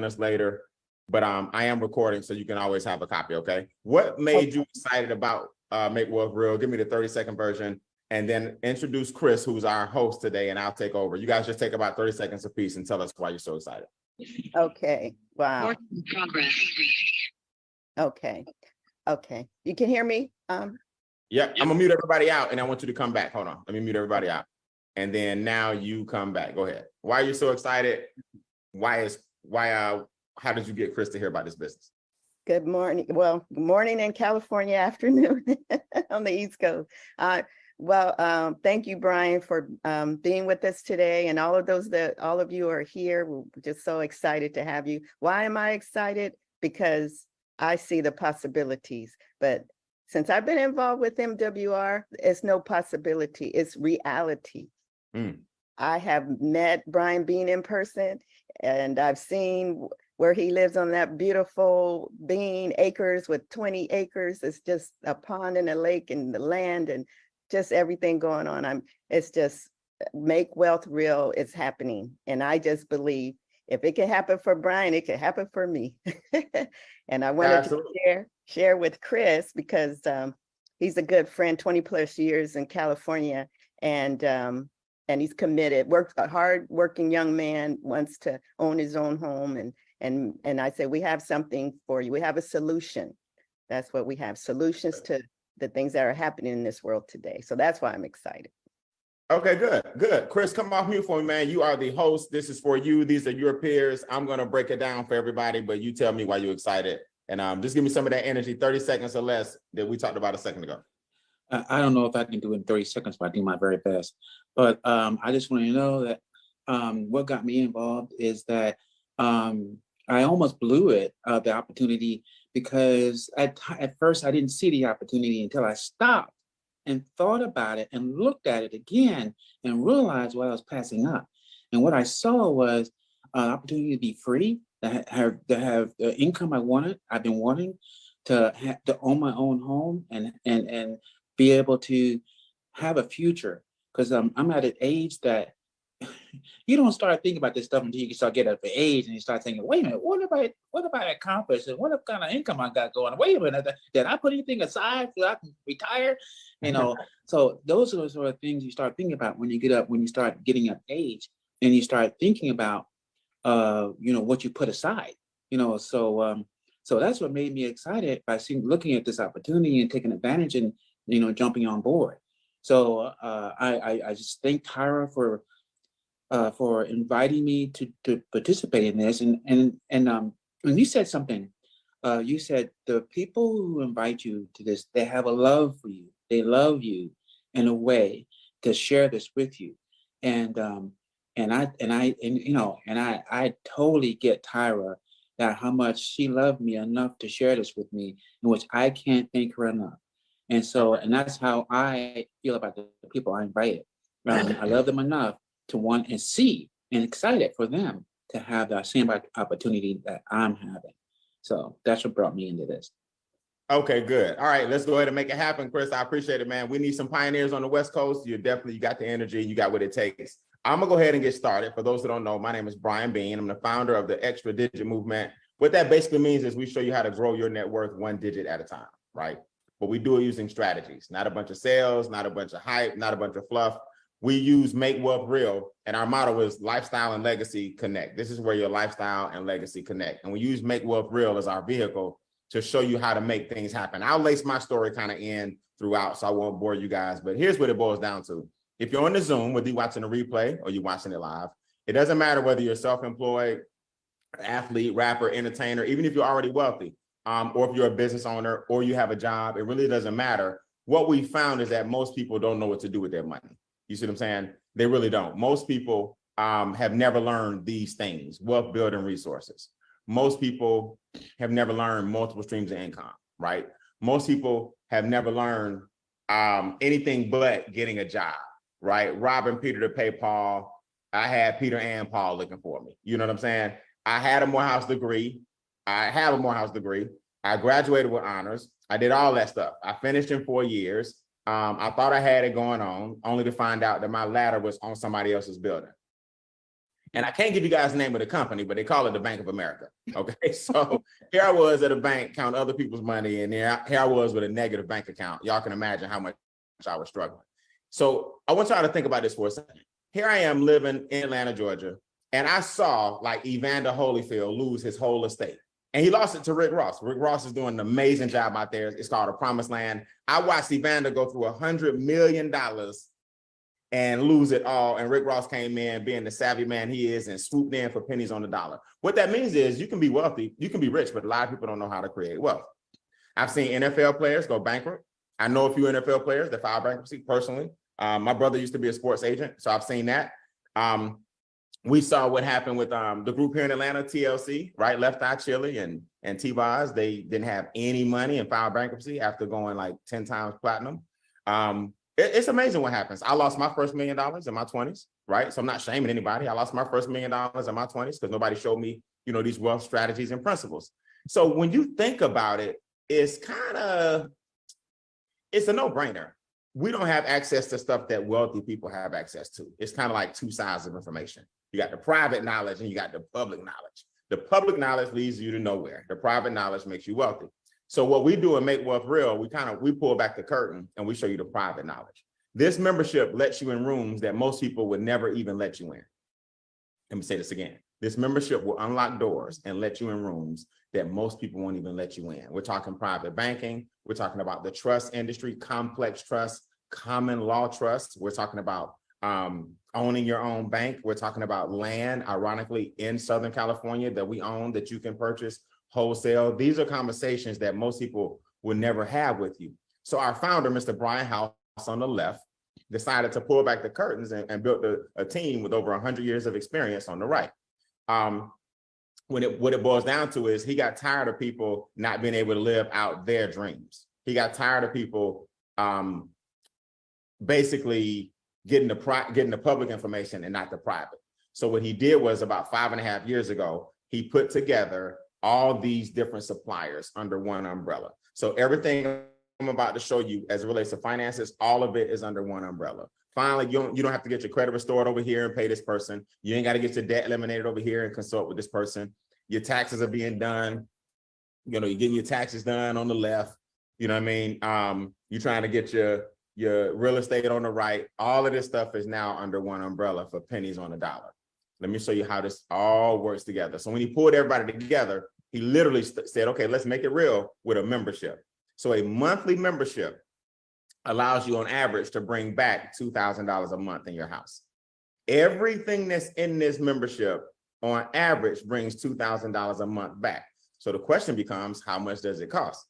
us later, but I am recording, so you can always have a copy, okay? What made you excited about Make Wealth Real? Give me the 30-second version, and then introduce Chris, who's our host today, and I'll take over. You guys just take about 30 seconds apiece and tell us why you're so excited. Okay. Wow. Work in progress. Okay. Okay. You can hear me? Yeah, I'm gonna mute everybody out, and I want you to come back. Hold on, let me mute everybody out, and then now you come back. Go ahead. Why are you so excited? How did you get Chris to hear about this business? Good morning. Well, good morning in California, afternoon on the East Coast. Thank you, Brian, for being with us today, and all of you are here. We're just so excited to have you. Why am I excited? Because I see the possibilities, but since I've been involved with MWR, it's no possibility, it's reality. I have met Brian Beane in person, and I've seen where he lives on that beautiful Beane acres with 20 acres. It's just a pond and a lake and the land and just everything going on. It's just Make Wealth Real. It's happening. And I just believe if it can happen for Brian, it can happen for me. And I wanted to share with Chris because he's a good friend, 20 plus years in California, and he's committed, a hard working young man, wants to own his own home. And I said, we have something for you. We have a solution. That's what we have, solutions to the things that are happening in this world today. So that's why I'm excited. Okay, good. Chris, come off mute for me, man. You are the host. This is for you. These are your peers. I'm going to break it down for everybody, but you tell me why you're excited. And just give me some of that energy, 30 seconds or less that we talked about a second ago. I don't know if I can do it in 30 seconds, but I do my very best. But I just want you to know that what got me involved is that I almost blew it, the opportunity, because at first I didn't see the opportunity until I stopped and thought about it and looked at it again and realized what I was passing up. And what I saw was an opportunity to be free, to have the income I've been wanting, to own my own home and be able to have a future. Because I'm at an age that you don't start thinking about this stuff until you start getting up to age and you start thinking, wait a minute, what have I accomplished? And what kind of income I got going? Wait a minute, did I put anything aside so I can retire? So those are the sort of things you start thinking about when you start getting up age, and you start thinking about, what you put aside, so that's what made me excited by looking at this opportunity and taking advantage and, jumping on board. So I just thank Tyra for inviting me to participate in this. And when you said something, you said the people who invite you to this, they have a love for you. They love you in a way to share this with you. And I totally get Tyra, that how much she loved me enough to share this with me, in which I can't thank her enough. And that's how I feel about the people I invited. I love them enough to want and see and excited for them to have that same opportunity that I'm having. So that's what brought me into this. Okay, good. All right, let's go ahead and make it happen, Chris. I appreciate it, man. We need some pioneers on the West Coast. You got the energy, you got what it takes. I'm gonna go ahead and get started. For those who don't know, my name is Brian Beane. I'm the founder of the Extra Digit Movement. What that basically means is we show you how to grow your net worth one digit at a time, right? But we do it using strategies, not a bunch of sales, not a bunch of hype, not a bunch of fluff. We use Make Wealth Real, and our motto is lifestyle and legacy connect. This is where your lifestyle and legacy connect. And we use Make Wealth Real as our vehicle to show you how to make things happen. I'll lace my story kind of in throughout, so I won't bore you guys, but here's what it boils down to. If you're on the Zoom, whether you're watching a replay or you're watching it live, it doesn't matter whether you're self-employed, athlete, rapper, entertainer, even if you're already wealthy, or if you're a business owner or you have a job, it really doesn't matter. What we found is that most people don't know what to do with their money. You see what I'm saying? They really don't. Most people have never learned these things, wealth building resources. Most people have never learned multiple streams of income, right? Most people have never learned anything but getting a job, right? Robbing Peter to pay Paul. I had Peter and Paul looking for me. You know what I'm saying? I had a Morehouse degree. I have a Morehouse degree. I graduated with honors. I did all that stuff. I finished in 4 years. I thought I had it going on, only to find out that my ladder was on somebody else's building. And I can't give you guys the name of the company, but they call it the Bank of America. Okay, so here I was at a bank counting other people's money, and here I was with a negative bank account. Y'all can imagine how much I was struggling. So I want y'all to think about this for a second. Here I am living in Atlanta, Georgia, and I saw like Evander Holyfield lose his whole estate. And he lost it to Rick Ross. Rick Ross is doing an amazing job out there. It's called A Promised Land. I watched Evander go through $100 million and lose it all. And Rick Ross came in being the savvy man he is and swooped in for pennies on the dollar. What that means is you can be wealthy, you can be rich, but a lot of people don't know how to create wealth. I've seen NFL players go bankrupt. I know a few NFL players that filed bankruptcy personally. My brother used to be a sports agent, so I've seen that. We saw what happened with the group here in Atlanta, TLC, right? Left Eye Chili and T-Boz. They didn't have any money and filed bankruptcy after going like 10 times platinum. It's amazing what happens. I lost my first $1 million in my 20s, right? So I'm not shaming anybody. I lost my first $1 million in my 20s because nobody showed me, these wealth strategies and principles. So when you think about it, it's a no-brainer. We don't have access to stuff that wealthy people have access to. It's kind of like two sides of information. You got the private knowledge and you got the public knowledge. The public knowledge leads you to nowhere. The private knowledge makes you wealthy. So what we do in Make Wealth Real, we pull back the curtain and we show you the private knowledge. This membership lets you in rooms that most people would never even let you in. Let me say this again. This membership will unlock doors and let you in rooms that most people won't even let you in. We're talking private banking. We're talking about the trust industry, complex trust, common law trusts. We're talking about owning your own bank. We're talking about land, ironically, in Southern California that we own that you can purchase wholesale. These are conversations that most people will never have with you. So our founder, Mr. Brian House on the left, decided to pull back the curtains and built a team with over 100 years of experience on the right. What it boils down to is he got tired of people not being able to live out their dreams. He got tired of people basically getting the public information and not the private. So what he did was about 5.5 years ago, he put together all these different suppliers under one umbrella. So everything I'm about to show you as it relates to finances, all of it is under one umbrella. Finally, you don't have to get your credit restored over here and pay this person. You ain't got to get your debt eliminated over here and consult with this person. Your taxes are being done. You're getting your taxes done on the left. You know what I mean? You're trying to get your real estate on the right. All of this stuff is now under one umbrella for pennies on the dollar. Let me show you how this all works together. So when he pulled everybody together, he literally said, okay, let's make it real with a membership. So a monthly membership allows you on average to bring back $2,000 a month in your house. Everything that's in this membership on average brings $2,000 a month back. So the question becomes, how much does it cost?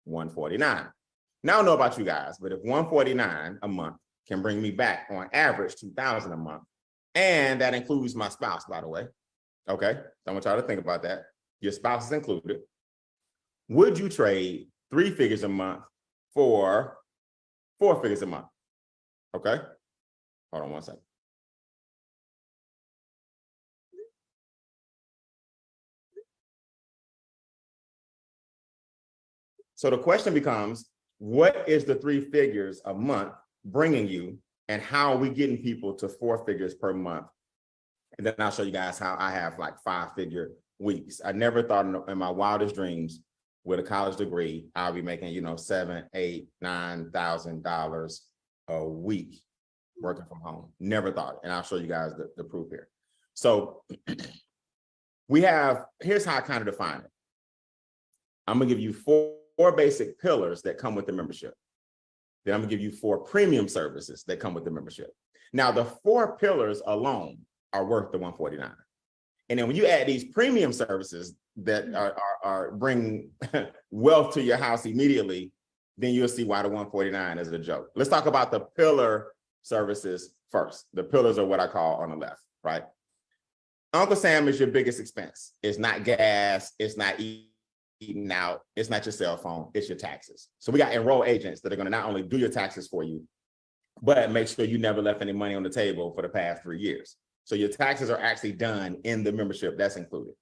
$149. Now I don't know about you guys, but if $149 a month can bring me back on average $2,000 a month, and that includes my spouse, by the way. Okay, so I want y'all to think about that. Your spouse is included. Would you trade 3 figures a month for 4 figures a month? Okay, hold on one second. So the question becomes, what is the 3 figures a month bringing you, and how are we getting people to 4 figures per month? And then I'll show you guys how I have like 5-figure weeks. I never thought in my wildest dreams with a college degree, I'll be making, $7,000, $8,000, $9,000 a week working from home. Never thought it. And I'll show you guys the proof here. So here's how I kind of define it. I'm gonna give you four basic pillars that come with the membership. Then I'm gonna give you 4 premium services that come with the membership. Now, the 4 pillars alone are worth the $149. And then when you add these premium services that are bring wealth to your house immediately, then you'll see why the $149 is a joke. Let's talk about the pillar services first. The pillars are what I call on the left, right? Uncle Sam is your biggest expense. It's not gas, it's not eating out, it's not your cell phone, it's your taxes. So we got enrolled agents that are gonna not only do your taxes for you, but make sure you never left any money on the table for the past 3 years. So your taxes are actually done in the membership, that's included,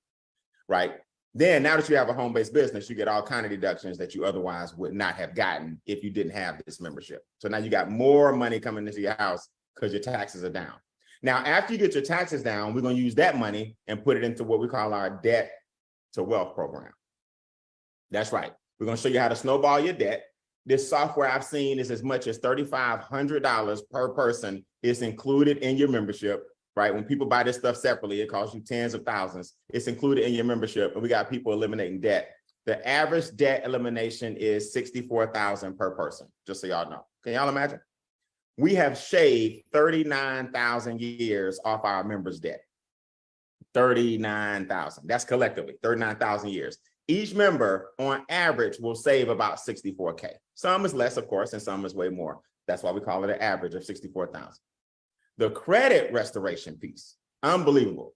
right? Then now that you have a home-based business, you get all kinds of deductions that you otherwise would not have gotten if you didn't have this membership. So now you got more money coming into your house because your taxes are down. Now, after you get your taxes down, we're going to use that money and put it into what we call our debt to wealth program. That's right. We're going to show you how to snowball your debt. This software I've seen is as much as $3,500 per person. It's included in your membership, right? When people buy this stuff separately, it costs you tens of thousands. It's included in your membership, and we got people eliminating debt. The average debt elimination is $64,000 per person, just so y'all know. Can y'all imagine? We have shaved 39,000 years off our members' debt. 39,000. That's collectively 39,000 years. Each member, on average, will save about $64K. Some is less, of course, and some is way more. That's why we call it an average of $64,000. The credit restoration piece, unbelievable.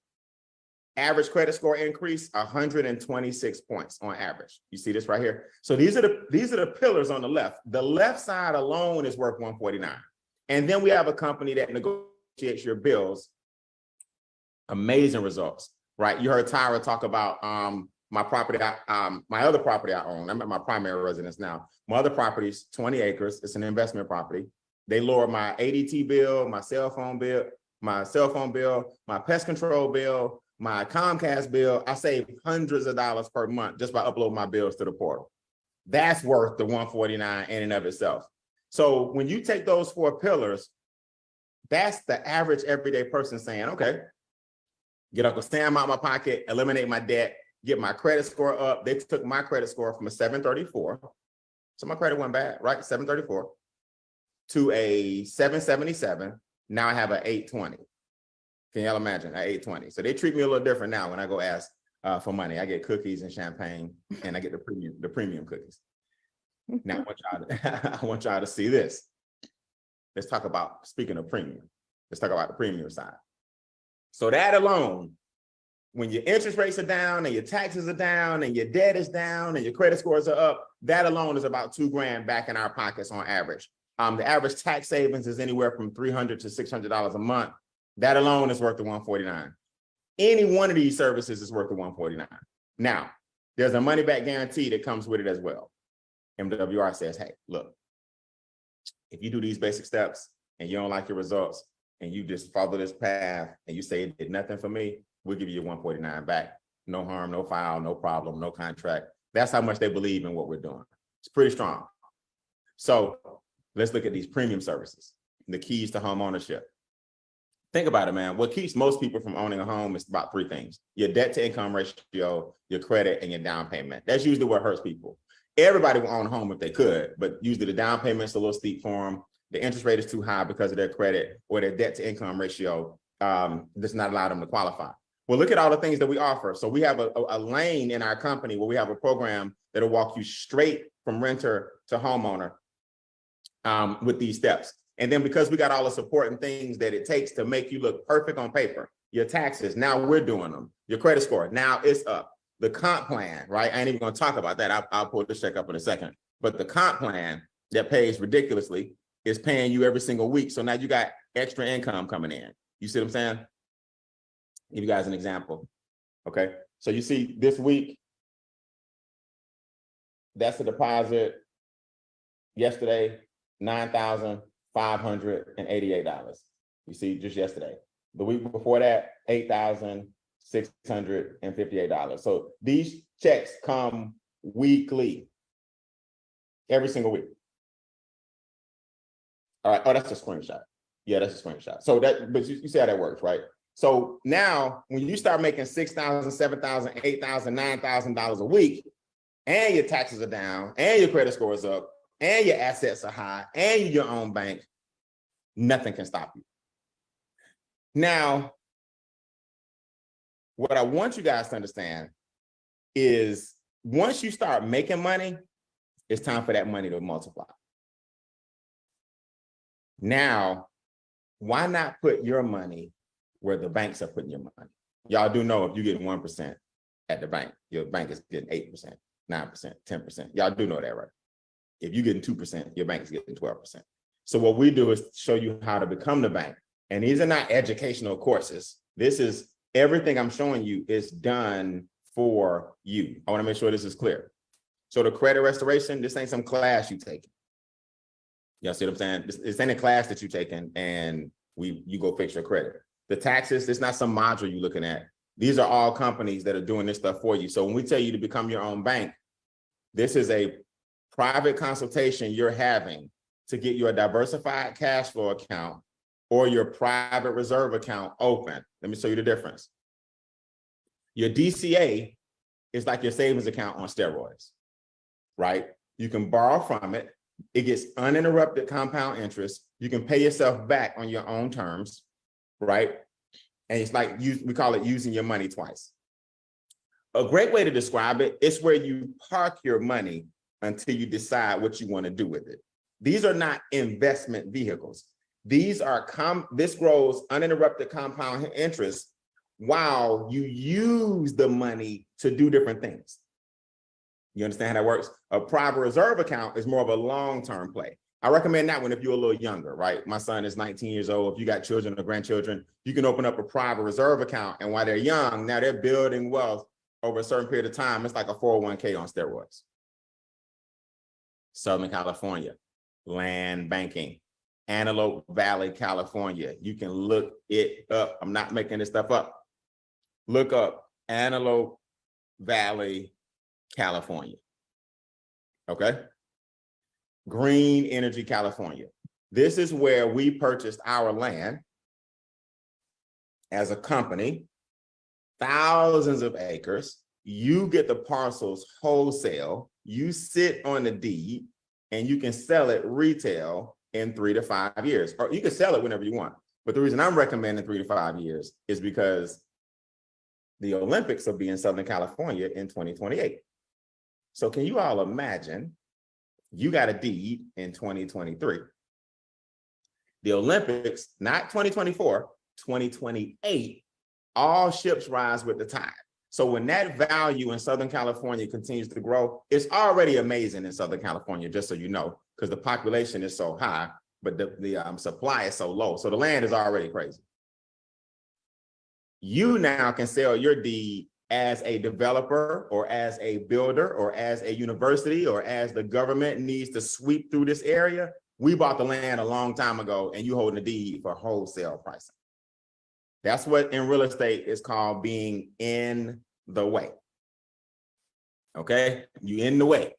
Average credit score increase 126 points on average. You see this right here? So these are the pillars on the left. The left side alone is worth 149. And then we have a company that negotiates your bills. Amazing results, right? You heard Tyra talk about my property, my other property I own. I'm at my primary residence now. My other property is 20 acres. It's an investment property. They lowered my ADT bill, my cell phone bill, my pest control bill, my Comcast bill. I save hundreds of dollars per month just by uploading my bills to the portal. That's worth the 149 in and of itself. So when you take those 4 pillars, that's the average everyday person saying, okay, get Uncle Sam out of my pocket, eliminate my debt, get my credit score up. They took my credit score from a 734. So my credit went bad, right? 734 to a 777. Now I have an 820. Can y'all imagine? An 820. So they treat me a little different now when I go ask for money. I get cookies and champagne, and I get the premium cookies. Now I want y'all to see this. Let's talk about, speaking of premium, let's talk about the premium side. So that alone, when your interest rates are down and your taxes are down and your debt is down and your credit scores are up, that alone is about $2,000 back in our pockets on average. The average tax savings is anywhere from $300 to $600 a month. That alone is worth the 149. Any one of these services is worth the 149. Now, there's a money back guarantee that comes with it as well. MWR says, hey, look, if you do these basic steps and you don't like your results and you just follow this path and you say it did nothing for me, we'll give you your 149 back. No harm, no foul, no problem, no contract. That's how much they believe in what we're doing. It's pretty strong. So let's look at these premium services, the keys to home ownership. Think about it, man. What keeps most people from owning a home is about 3 things: your debt to income ratio, your credit, and your down payment. That's usually what hurts people. Everybody will own a home if they could, but usually the down payment's a little steep for them. The interest rate is too high because of their credit, or their debt to income ratio does not allow them to qualify. Well, look at all the things that we offer. So we have a lane in our company where we have a program that'll walk you straight from renter to homeowner with these steps. And then because we got all the support and things that it takes to make you look perfect on paper, your taxes, now we're doing them. Your credit score, now it's up. The comp plan, right? I ain't even gonna talk about that. I'll pull this check up in a second. But the comp plan that pays ridiculously is paying you every single week. So now you got extra income coming in. You see what I'm saying? Give you guys an example. Okay. So you see this week, that's the deposit yesterday, $9,588. You see, just yesterday. The week before that, $8,658. So these checks come weekly, every single week. All right. Oh, that's a screenshot. Yeah, that's a screenshot. So that, but you see how that works, right? So now when you start making $6,000, $7,000, $8,000, $9,000 a week, and your taxes are down, and your credit score is up, and your assets are high, and you're your own bank, nothing can stop you. Now, what I want you guys to understand is once you start making money, it's time for that money to multiply. Now, why not put your money where the banks are putting your money? Y'all do know if you get 1% at the bank, your bank is getting 8%, 9%, 10%. Y'all do know that, right? If you're getting 2%, your bank is getting 12%. So what we do is show you how to become the bank. And these are not educational courses. This is everything I'm showing you is done for you. I want to make sure this is clear. So the credit restoration, this ain't some class you take. Y'all see what I'm saying? This ain't a class that you taking and you go fix your credit. The taxes, it's not some module you're looking at. These are all companies that are doing this stuff for you. So when we tell you to become your own bank, this is a private consultation you're having to get your diversified cash flow account or your private reserve account open. Let me show you the difference. Your DCA is like your savings account on steroids, right? You can borrow from it. It gets uninterrupted compound interest. You can pay yourself back on your own terms, right? And it's like, we call it using your money twice. A great way to describe it is where you park your money until you decide what you want to do with it. These are not investment vehicles. These are, this grows uninterrupted compound interest while you use the money to do different things. You understand how that works? A private reserve account is more of a long-term play. I recommend that one if you're a little younger, right? My son is 19 years old. If you got children or grandchildren, you can open up a private reserve account. And while they're young, now they're building wealth over a certain period of time. It's like a 401k on steroids. Southern California, land banking, Antelope Valley, California. You can look it up. I'm not making this stuff up. Look up Antelope Valley, California. Okay. Green Energy, California. This is where we purchased our land as a company, thousands of acres. You get the parcels wholesale. You sit on the deed and you can sell it retail in 3 to 5 years, or you can sell it whenever you want. But the reason I'm recommending 3 to 5 years is because the Olympics will be in Southern California in 2028. So can you all imagine you got a deed in 2023? The Olympics, not 2024, 2028, all ships rise with the tide. So when that value in Southern California continues to grow, it's already amazing in Southern California, just so you know, because the population is so high, but the supply is so low. So the land is already crazy. You now can sell your deed as a developer or as a builder or as a university or as the government needs to sweep through this area. We bought the land a long time ago and you holding the deed for wholesale pricing. That's what in real estate is called being in the way. Okay, you in the way.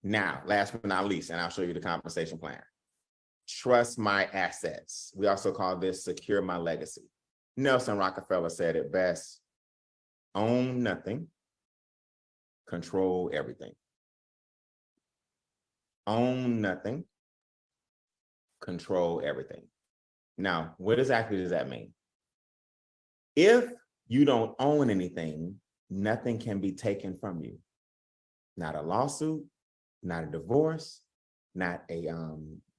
Now, last but not least, and I'll show you the compensation plan. Trust my assets. We also call this secure my legacy. Nelson Rockefeller said it best. Own nothing, control everything. Own nothing, control everything. Now, what exactly does that mean? If you don't own anything, nothing can be taken from you. Not a lawsuit, not a divorce, not a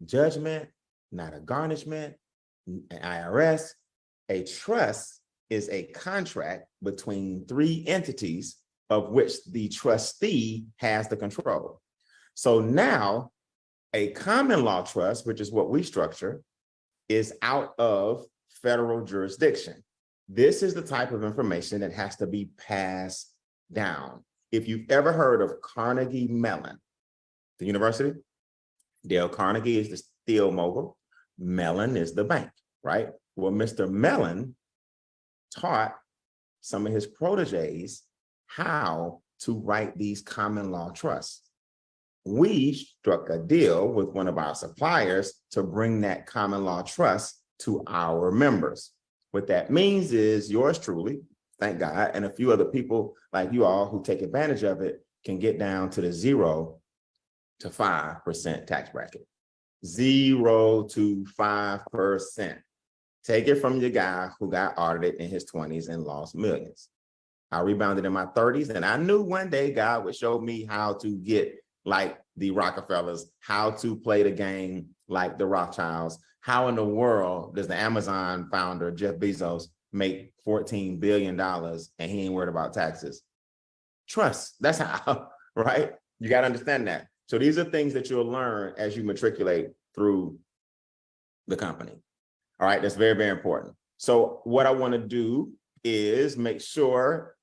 judgment, not a garnishment, an IRS. A trust is a contract between 3 entities of which the trustee has the control. So now a common law trust, which is what we structure, is out of federal jurisdiction. This is the type of information that has to be passed down. If you've ever heard of Carnegie Mellon, the university, Dale Carnegie is the steel mogul, Mellon is the bank, right? Well, Mr. Mellon taught some of his proteges how to write these common law trusts. We struck a deal with one of our suppliers to bring that common law trust to our members. What that means is yours truly, thank God, and a few other people like you all who take advantage of it can get down to the 0 to 5% tax bracket. 0 to 5%. Take it from your guy who got audited in his 20s and lost millions. I rebounded in my 30s, and I knew one day God would show me how to get like the Rockefellers, how to play the game like the Rothschilds. How in the world does the Amazon founder, Jeff Bezos, make $14 billion and he ain't worried about taxes? Trust, that's how, right? You got to understand that. So these are things that you'll learn as you matriculate through the company. All right, that's very, very important. So what I want to do is make sure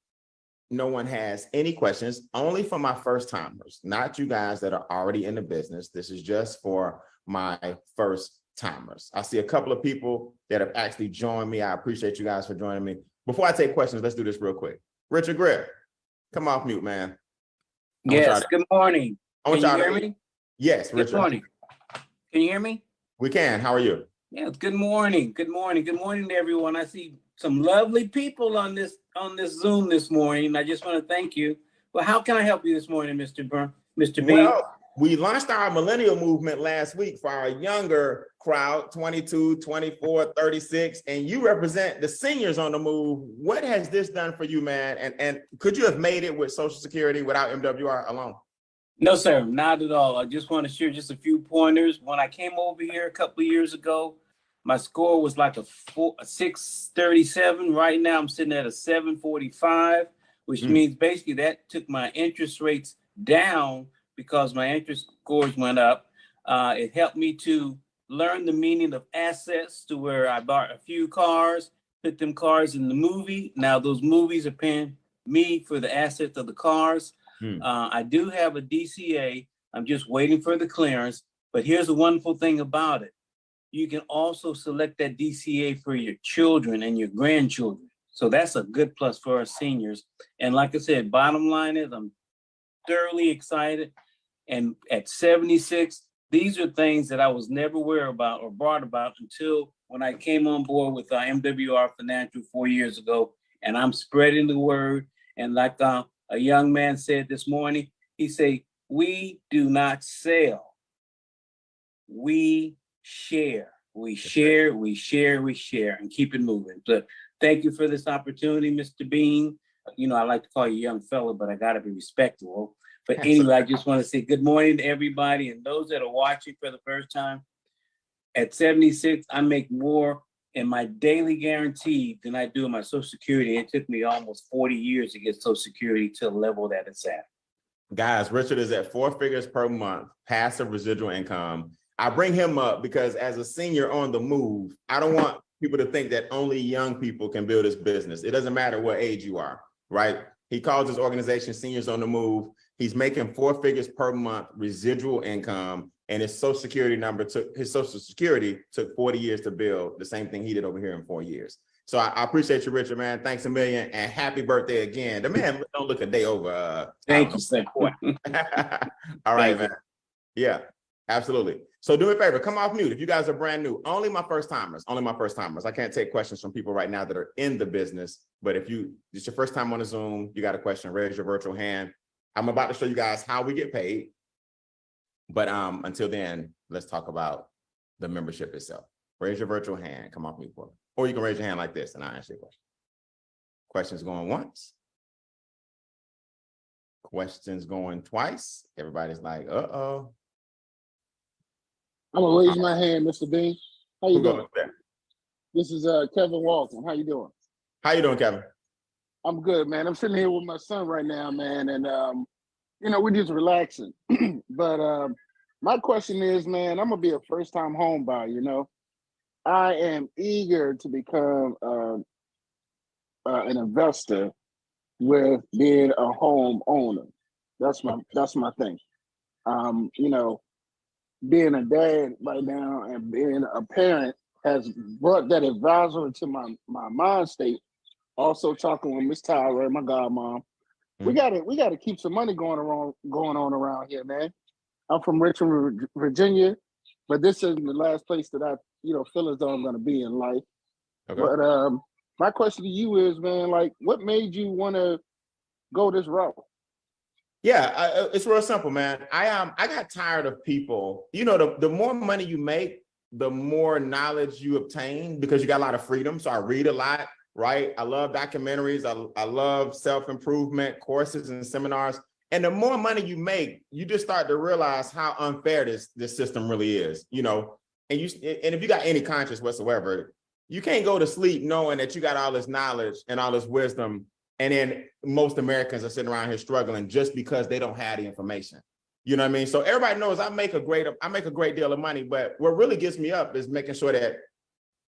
no one has any questions, only for my first timers, not you guys that are already in the business. This is just for my first timers. I see a couple of people that have actually joined me. I appreciate you guys for joining me. Before I take questions, let's do this real quick. Richard Griff, come off mute, man. Yes, good morning. Can you hear me? Yes, Richard. Good morning. Can you hear me? We can. How are you? Yes, good morning. Good morning. Good morning to everyone. I see some lovely people on this Zoom this morning. I just want to thank you. Well, how can I help you this morning, Mr. Beane? Well, we launched our millennial movement last week for our younger crowd, 22, 24, 36, and you represent the seniors on the move. What has this done for you, man? And could you have made it with Social Security without MWR alone? No, sir, not at all. I just want to share just a few pointers. When I came over here a couple of years ago, my score was like a 637. Right now, I'm sitting at a 745, which means basically that took my interest rates down because my interest scores went up. It helped me to learn the meaning of assets to where I bought a few cars, put them cars in the movie. Now those movies are paying me for the assets of the cars. I do have a DCA. I'm just waiting for the clearance. But here's the wonderful thing about it. You can also select that DCA for your children and your grandchildren. So that's a good plus for our seniors. And like I said, bottom line is I'm thoroughly excited. And at 76, these are things that I was never aware about or brought about until when I came on board with MWR Financial 4 years ago. And I'm spreading the word. And like a young man said this morning, he said, we do not sell. We share. We share, we share, we share, and keep it moving. So thank you for this opportunity, Mr. Beane. You know, I like to call you young fella, but I got to be respectful. But anyway, I just want to say good morning to everybody. And those that are watching for the first time, at 76, I make more in my daily guarantee than I do in my Social Security. It took me almost 40 years to get Social Security to the level that it's at. Guys, Richard is at 4 figures per month, passive residual income. I bring him up because as a senior on the move, I don't want people to think that only young people can build this business. It doesn't matter what age you are, right? He calls his organization Seniors on the Move. He's making 4 figures per month residual income, and his Social Security took 40 years to build, the same thing he did over here in 4 years. So I appreciate you, Richard, man. Thanks a million, and happy birthday again. The man don't look a day over. Thank you, sir. All right, man. Yeah, absolutely. So do me a favor, come off mute. If you guys are brand new, only my first timers. I can't take questions from people right now that are in the business, but if it's your first time on a Zoom, you got a question, raise your virtual hand. I'm about to show you guys how we get paid. But until then, let's talk about the membership itself. Raise your virtual hand, come off mute for me. Or you can raise your hand like this and I'll answer your question. Questions going once. Questions going twice. Everybody's like, uh-oh. I'm gonna raise my hand, Mr. Beane. How you doing? There? This is Kevin Walton. How you doing? How you doing, Kevin? I'm good, man. I'm sitting here with my son right now, man, and we're just relaxing. But my question is, man, I'm gonna be a first-time home buyer. You know, I am eager to become an investor with being a home owner. That's my thing. Being a dad right now and being a parent has brought that advisor into my mind state. Also talking with Miss Tyra, my godmom. We gotta keep some money going on around here, man. I'm from Richmond, Virginia, but this isn't the last place that I feel as though I'm gonna be in life. Okay. But my question to you is, man, like, what made you want to go this route? Yeah, it's real simple, man. I got tired of people. The more money you make, the more knowledge you obtain because you got a lot of freedom. So I read a lot, right? I love documentaries. I love self-improvement courses and seminars. And the more money you make, you just start to realize how unfair this system really is. And if you got any conscience whatsoever, you can't go to sleep knowing that you got all this knowledge and all this wisdom. And then most Americans are sitting around here struggling just because they don't have the information. You know what I mean? So everybody knows I make a great deal of money, but what really gets me up is making sure that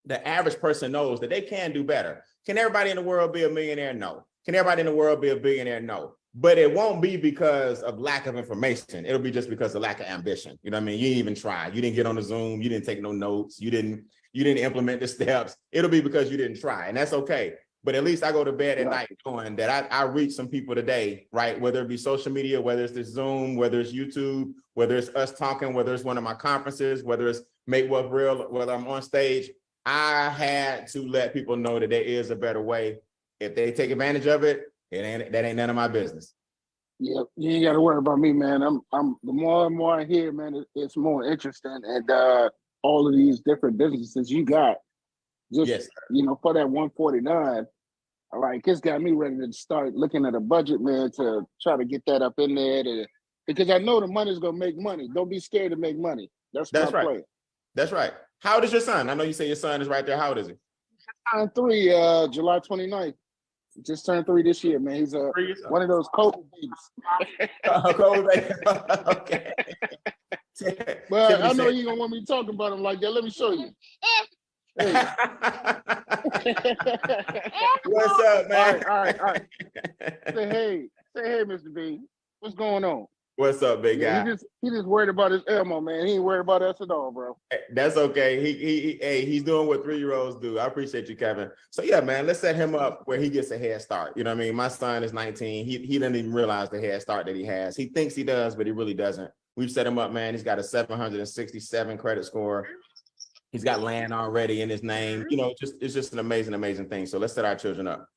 the average person knows that they can do better. Can everybody in the world be a millionaire? No. Can everybody in the world be a billionaire? No. But it won't be because of lack of information. It'll be just because of lack of ambition. You know what I mean? You didn't even try. You didn't get on the Zoom. You didn't take no notes. You didn't implement the steps. It'll be because you didn't try, and that's okay. But at least I go to bed at night knowing that I reach some people today, right? Whether it be social media, whether it's this Zoom, whether it's YouTube, whether it's us talking, whether it's one of my conferences, whether it's Make Wealth Real, whether I'm on stage, I had to let people know that there is a better way. If they take advantage of it, that ain't none of my business. Yeah, you ain't got to worry about me, man. I'm the more and more I hear, man, it's more interesting. And all of these different businesses you got, just Yes. For that 149, like it's got me ready to start looking at a budget, man, to try to get that up in there. Because I know the money's gonna make money. Don't be scared to make money. That's my right. plan. That's right. How old is your son? I know you say your son is right there. How old is he? Turned 3, July 29th. Just turned 3 this year, man. He's one of those COVID babies. COVID baby. Okay. But I know you're gonna want me to talk about him like that. Let me show you. Hey. What's up, man? All right. Say hey, Mr. Beane. What's going on? What's up, big guy? He just worried about his Elmo, man. He ain't worried about us at all, bro. That's okay. He's doing what 3-year-olds do. I appreciate you, Kevin. So yeah, man, let's set him up where he gets a head start. You know what I mean? My son is 19. He doesn't even realize the head start that he has. He thinks he does, but he really doesn't. We've set him up, man. He's got a 767 credit score. He's got land already in his name. It's just an amazing thing. So let's set our children up.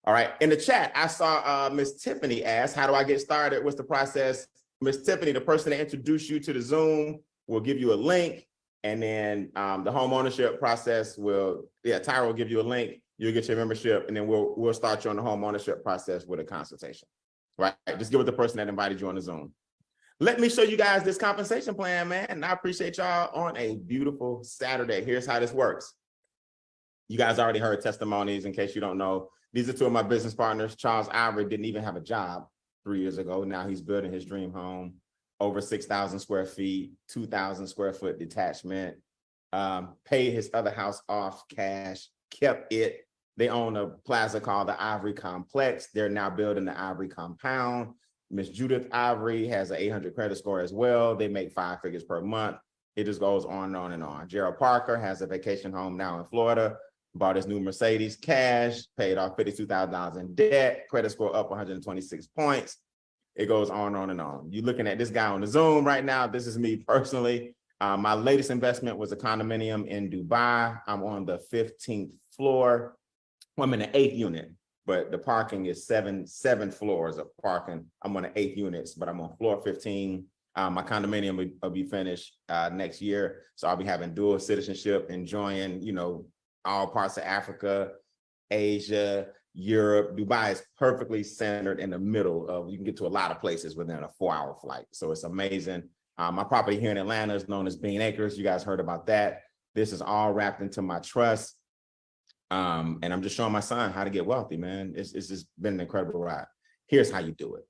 All right. In the chat, I saw Miss Tiffany ask, how do I get started? What's the process? Miss Tiffany, the person that introduced you to the Zoom will give you a link. And then the home ownership process Tyra will give you a link. You'll get your membership, and then we'll start you on the home ownership process with a consultation. Right? Just give it the person that invited you on the Zoom. Let me show you guys this compensation plan, man. And I appreciate y'all on a beautiful Saturday. Here's how this works. You guys already heard testimonies. In case you don't know, these are 2 of my business partners. Charles Ivory didn't even have a job 3 years ago. Now he's building his dream home, over 6,000 square feet, 2,000 square foot detachment, paid his other house off cash, kept it. They own a plaza called the Ivory Complex. They're now building the Ivory Compound. Miss Judith Ivory has an 800 credit score as well. They make 5 figures per month. It just goes on and on and on. Gerald Parker has a vacation home now in Florida, bought his new Mercedes cash, paid off $52,000 in debt, credit score up 126 points. It goes on and on and on. You're looking at this guy on the Zoom right now. This is me personally. My latest investment was a condominium in Dubai. I'm on the 15th floor. I'm in the 8th unit, but the parking is seven floors of parking. I'm on the 8th units, but I'm on floor 15. My condominium will be finished next year. So I'll be having dual citizenship, enjoying, all parts of Africa, Asia, Europe. Dubai is perfectly centered in the middle of, you can get to a lot of places within a 4-hour flight. So it's amazing. My property here in Atlanta is known as Beane Acres. You guys heard about that. This is all wrapped into my trust. And I'm just showing my son how to get wealthy, man. It's just been an incredible ride. Here's how you do it.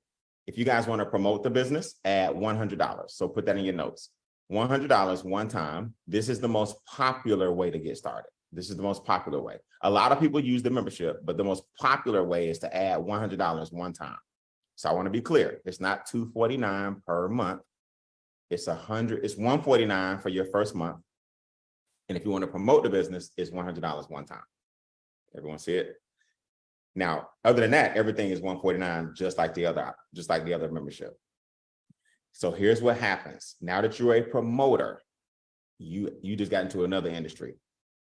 If you guys want to promote the business, add $100. So put that in your notes. $100 one time. This is the most popular way to get started. This is the most popular way. A lot of people use the membership, but the most popular way is to add $100 one time. So I want to be clear. It's not $249 per month. It's $149 for your first month. And if you want to promote the business, it's $100 one time. Everyone see it? Now, other than that, everything is $149, just like the other membership. So here's what happens. Now that you're a promoter, you just got into another industry.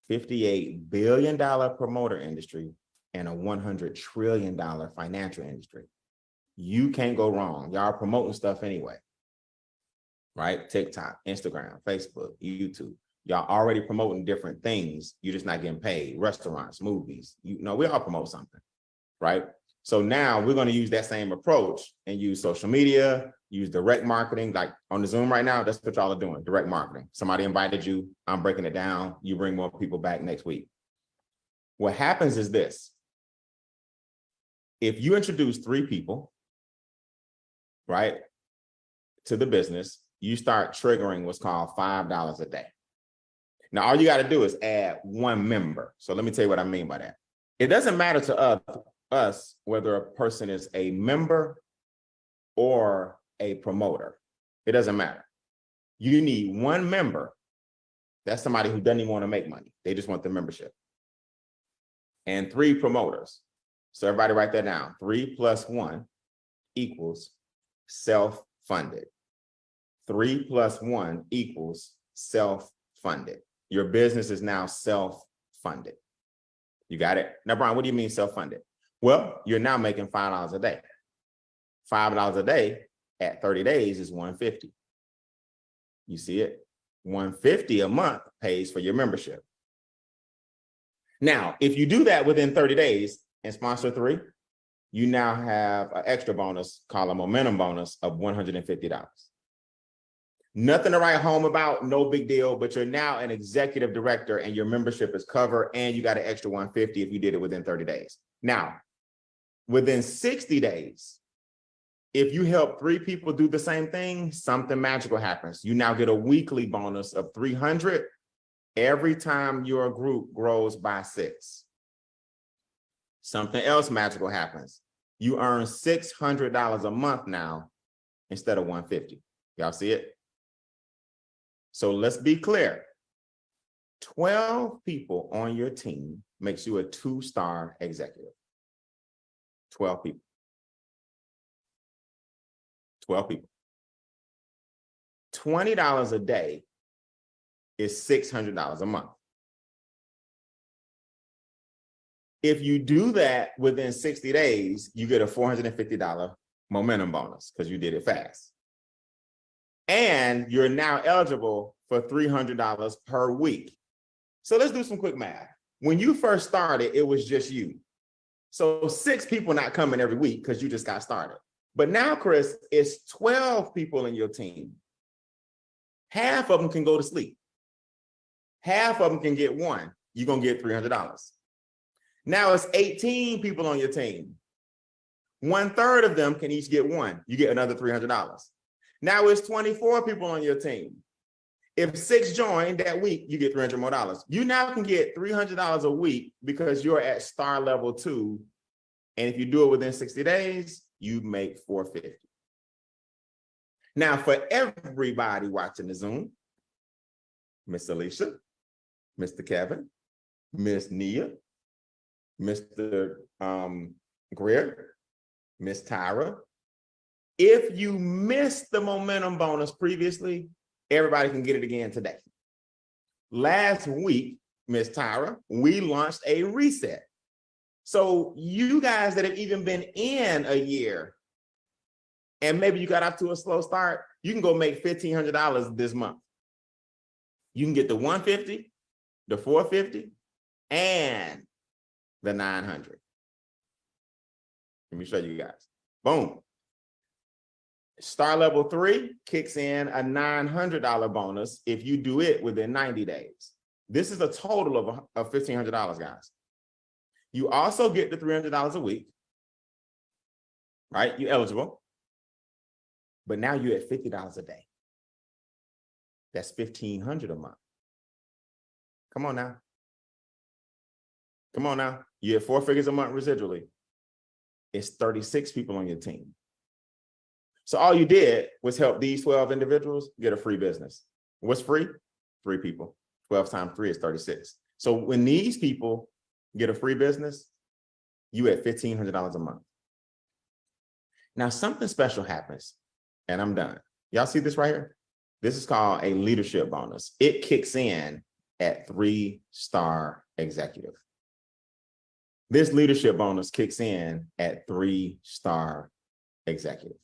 $58 billion promoter industry and a $100 trillion financial industry. You can't go wrong. Y'all are promoting stuff anyway, right? TikTok, Instagram, Facebook, YouTube. Y'all already promoting different things. You're just not getting paid. Restaurants, movies, we all promote something, right? So now we're going to use that same approach and use social media, use direct marketing. Like on the Zoom right now, that's what y'all are doing, direct marketing. Somebody invited you, I'm breaking it down. You bring more people back next week. What happens is this. If you introduce 3 people, right, to the business, you start triggering what's called $5 a day. Now, all you got to do is add 1 member. So let me tell you what I mean by that. It doesn't matter to us whether a person is a member or a promoter. It doesn't matter. You need one member. That's somebody who doesn't even want to make money. They just want the membership. And 3 promoters. So everybody write that down. 3 plus 1 equals self-funded. 3 plus 1 equals self-funded. Your business is now self-funded. You got it? Now, Brian, what do you mean self-funded? Well, you're now making $5 a day. $5 a day at 30 days is $150. You see it? $150 a month pays for your membership. Now, if you do that within 30 days and sponsor 3, you now have an extra bonus called a momentum bonus of $150. Nothing to write home about, no big deal, but you're now an executive director and your membership is covered and you got an extra $150 if you did it within 30 days. Now, within 60 days, if you help 3 people do the same thing, something magical happens. You now get a weekly bonus of $300 every time your group grows by 6. Something else magical happens. You earn $600 a month now instead of $150. Y'all see it? So let's be clear. 12 people on your team makes you a 2-star executive. 12 people. 12 people. $20 a day is $600 a month. If you do that within 60 days, you get a $450 momentum bonus because you did it fast. And you're now eligible for $300 per week. So let's do some quick math. When you first started, it was just you. So 6 people not coming every week because you just got started. But now, Chris, it's 12 people in your team. Half of them can go to sleep. Half of them can get 1. You're going to get $300. Now it's 18 people on your team. 1/3 of them can each get 1. You get another $300. Now it's 24 people on your team. If 6 join that week, you get $300 more. You now can get $300 a week because you're at star level 2. And if you do it within 60 days, you make $450. Now, for everybody watching the Zoom, Miss Alicia, Mr. Kevin, Miss Nia, Mr. Greer, Miss Tyra, if you missed the momentum bonus previously, everybody can get it again today. Last week, Miss Tyra, we launched a reset. So you guys that have even been in a year and maybe you got off to a slow start, you can go make $1,500 this month. You can get the $150, the $450, and the $900. Let me show you guys. Boom. Star level 3 kicks in a $900 bonus if you do it within 90 days. This is a total of $1,500, guys. You also get the $300 a week, right? You're eligible. But now you're at $50 a day. That's $1,500 a month. Come on now. Come on now. You have 4 figures a month residually. It's 36 people on your team. So all you did was help these 12 individuals get a free business. What's free? 3 people. 12 times 3 is 36. So when these people get a free business, you at $1,500 a month. Now something special happens, and I'm done. Y'all see this right here? This is called a leadership bonus. It kicks in at 3-star executive. This leadership bonus kicks in at 3-star executive.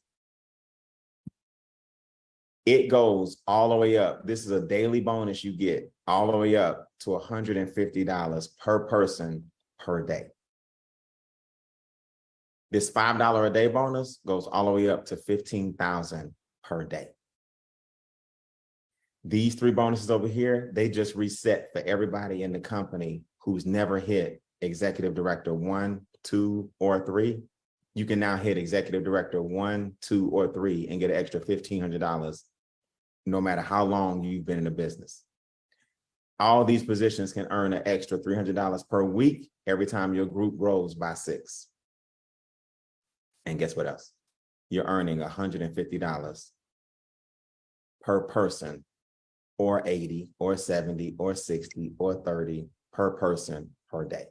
It goes all the way up. This is a daily bonus you get all the way up to $150 per person per day. This $5 a day bonus goes all the way up to $15,000 per day. These 3 bonuses over here, they just reset for everybody in the company who's never hit executive director 1, 2, or 3. You can now hit executive director 1, 2, or 3 and get an extra $1,500 no matter how long you've been in the business. All these positions can earn an extra $300 per week every time your group grows by 6. And guess what else? you're earning $150 per person, or 80, or 70, or 60, or 30 per person per day.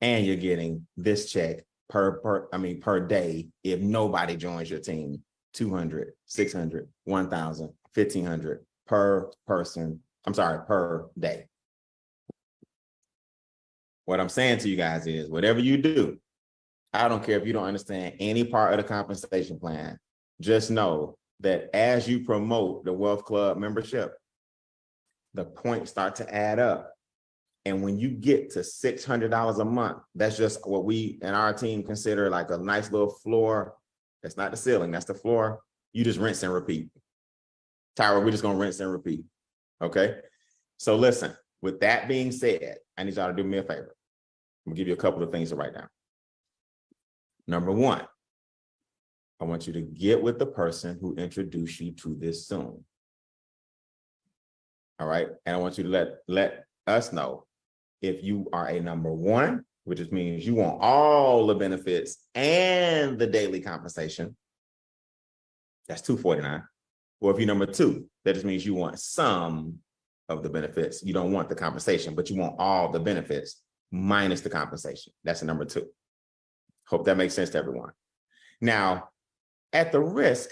And you're getting this check per day if nobody joins your team, 200, 600, 1,000, 1,500 per person. Per day. What I'm saying to you guys is, whatever you do, I don't care if you don't understand any part of the compensation plan, just know that as you promote the Wealth Club membership, the points start to add up. And when you get to $600 a month, that's just what we and our team consider like a nice little floor. That's not the ceiling, that's the floor. You just rinse and repeat. Tyra, we're just gonna rinse and repeat, okay? So listen, with that being said, I need y'all to do me a favor. I'm gonna give you a couple of things to write down. Number one, I want you to get with the person who introduced you to this Zoom. All right, and I want you to let us know if you are a number one, which just means you want all the benefits and the daily compensation. That's $249. Or if you're number two, that just means you want some of the benefits. You don't want the compensation, but you want all the benefits minus the compensation. That's a number two. Hope that makes sense to everyone. Now, at the risk,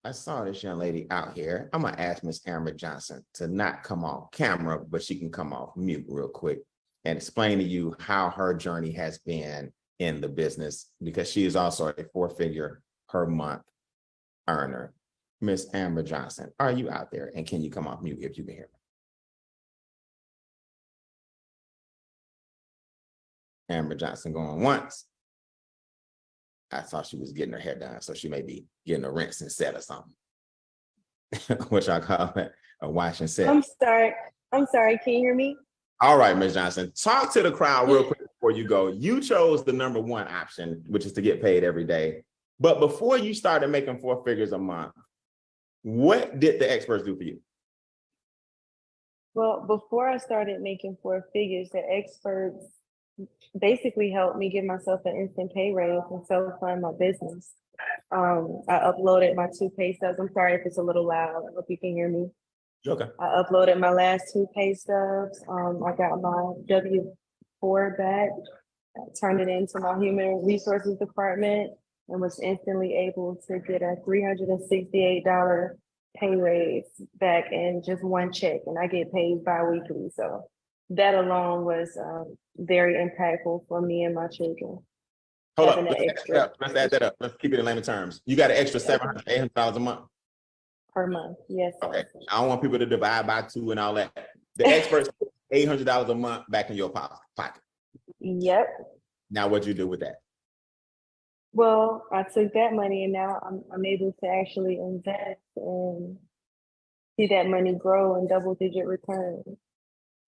I saw this young lady out here. I'm gonna ask Miss Amber Johnson to not come off camera, but she can come off mute real quick and explain to you how her journey has been in the business, because she is also a 4-figure per month earner. Miss Amber Johnson, are you out there? And can you come off mute if you can hear me? Amber Johnson going once. I thought she was getting her hair done, so she may be getting a rinse and set or something. What y'all call it? A wash and set. I'm sorry. Can you hear me? All right, Ms. Johnson, talk to the crowd real quick before you go. You chose the number one option, which is to get paid every day. But before you started making 4 figures a month, what did the experts do for you? Well, before I started making 4 figures, the experts basically helped me give myself an instant pay raise and self-fund my business. I uploaded my 2 pay stubs. I'm sorry if it's a little loud. I hope you can hear me. Okay. I uploaded my last 2 pay stubs. I got my W-4 back, turned it into my human resources department, and was instantly able to get a $368 pay raise back in just 1 check, and I get paid bi-weekly. So that alone was very impactful for me and my children. Hold up. Let's add that up. Let's keep it in layman terms. You got an extra $700, $800 a month per month. Yes. Okay. I don't want people to divide by 2 and all that. The experts put $800 a month back in your pocket. Yep. Now, what'd you do with that? Well, I took that money and now I'm able to actually invest and see that money grow in double-digit returns.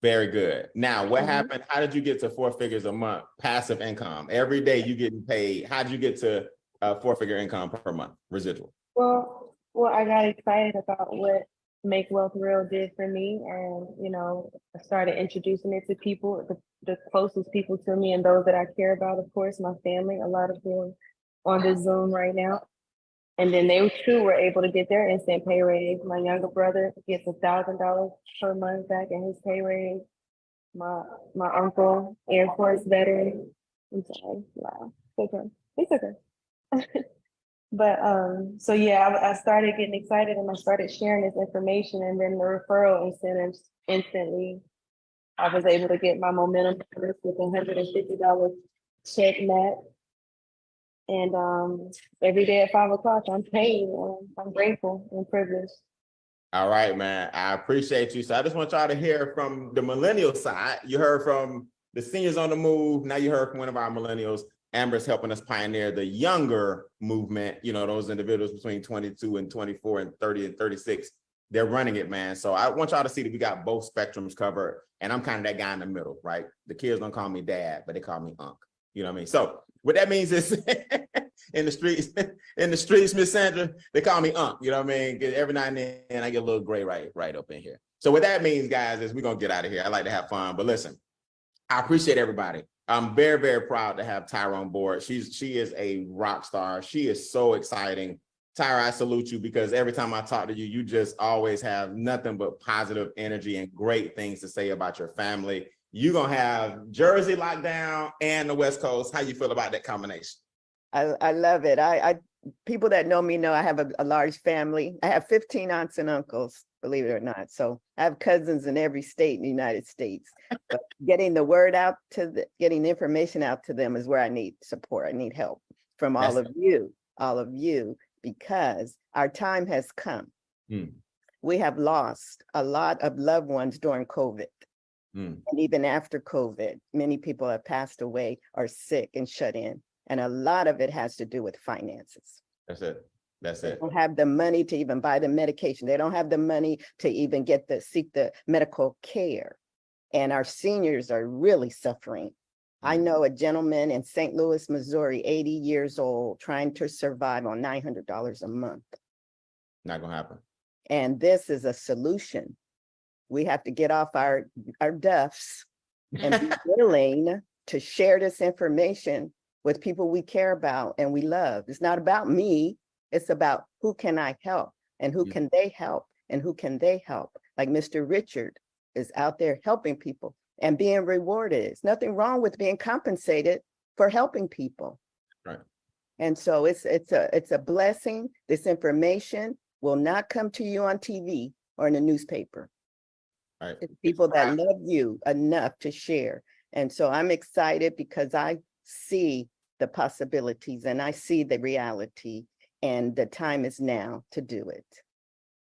Very good. Now, what happened? How did you get to 4 figures a month? Passive income. Every day you getting paid. How did you get to 4-figure income per month residual? Well, I got excited about what Make Wealth Real did for me, and I started introducing it to people, the closest people to me, and those that I care about. Of course, my family. A lot of them on the Zoom right now. And then they too were able to get their instant pay raise. My younger brother gets $1,000 per month back in his pay raise. My uncle, Air Force veteran. I'm sorry, wow, it's okay. But so yeah, I started getting excited and I started sharing this information, and then the referral incentives instantly. I was able to get my momentum with $150 check match. And every day at 5 o'clock, I'm paid. And I'm grateful and privileged. All right, man. I appreciate you. So I just want y'all to hear from the millennial side. You heard from the seniors on the move. Now you heard from one of our millennials. Amber's helping us pioneer the younger movement. Those individuals between 22 and 24 and 30 and 36. They're running it, man. So I want y'all to see that we got both spectrums covered. And I'm kind of that guy in the middle, right? The kids don't call me dad, but they call me Unc. You know what I mean? So what that means is in the streets, Miss Sandra, they call me Unc. You know what I mean? Every now and then I get a little gray right up in here. So what that means, guys, is we're going to get out of here. I like to have fun. But listen, I appreciate everybody I'm very, very proud to have Tyra on board. She is a rock star. She is so exciting. Tyra, I salute you because every time I talk to you, you just always have nothing but positive energy and great things to say about your family. You're going to have Jersey locked down and the West Coast. How you feel about that combination? I love it. I people that know me know I have a large family. I have 15 aunts and uncles, believe it or not. So I have cousins in every state in the United States. But getting the word out getting information out to them is where I need support. I need help from all of you, because our time has come. We have lost a lot of loved ones during COVID. And even after COVID, many people have passed away, are sick and shut in. And a lot of it has to do with finances. That's it. They don't have the money to even buy the medication. They don't have the money to even seek the medical care. And our seniors are really suffering. I know a gentleman in St. Louis, Missouri, 80 years old, trying to survive on $900 a month. Not gonna happen. And this is a solution. We have to get off our duffs and be willing to share this information with people we care about and we love. It's not about me. It's about who can I help and who can they help and who can they help. Like Mr. Richard is out there helping people and being rewarded. There's nothing wrong with being compensated for helping people. Right. And so it's a blessing. This information will not come to you on TV or in the newspaper. Right. It's people that love you enough to share. And so I'm excited because I see the possibilities and I see the reality, and the time is now to do it.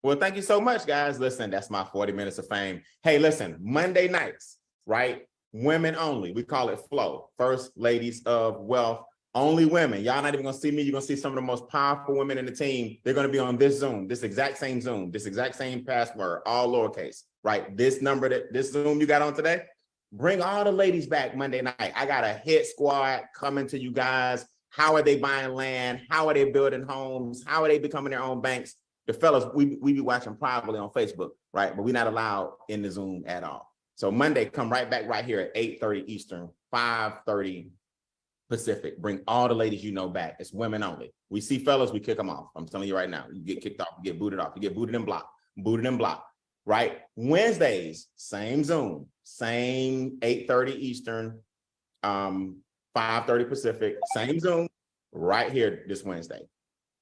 Well, thank you so much, guys. Listen, that's my 40 minutes of fame. Hey, listen, Monday nights, right? Women only. We call it Flow. First Ladies of Wealth. Only women. Y'all not even gonna see me. You're gonna see some of the most powerful women in the team. They're gonna be on this Zoom, this exact same Zoom, this exact same password, all lowercase, right? This number, this Zoom you got on today, bring all the ladies back Monday night. I got a hit squad coming to you guys. How are they buying land? How are they building homes? How are they becoming their own banks? The fellas, we be watching probably on Facebook, right? But we're not allowed in the Zoom at all. So Monday, come right back right here at 8:30 Eastern, 5:30 Pacific. Bring all the ladies you know back. It's women only. We see fellas, we kick them off. I'm telling you right now, you get kicked off, you get booted off, you get booted and blocked, right? Wednesdays, same Zoom, same 8:30 Eastern, 5:30 Pacific, same Zoom, right here this Wednesday,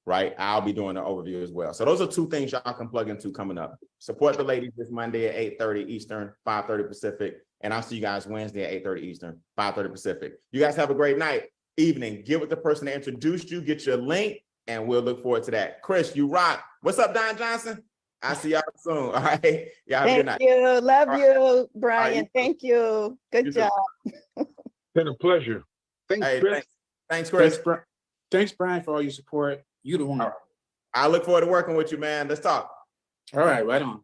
right? I'll be doing the overview as well. So those are two things y'all can plug into coming up. Support the ladies this Monday at 8:30 Eastern, 5:30 Pacific. And I'll see you guys Wednesday at 8:30 Eastern, 5:30 Pacific. You guys have a great night, evening. Get with the person that introduced you, get your link, and we'll look forward to that. Chris, you rock. What's up, Don Johnson? I'll see y'all soon. All right. Y'all have a good night. Thank you. Love All you, Brian. right. Thank you. Good You too. job. Been a pleasure. Thanks, Hey, Chris. thanks, Chris. Thanks, Brian, for all your support. You the one. All right. I look forward to working with you, man. Let's talk. All right, right on.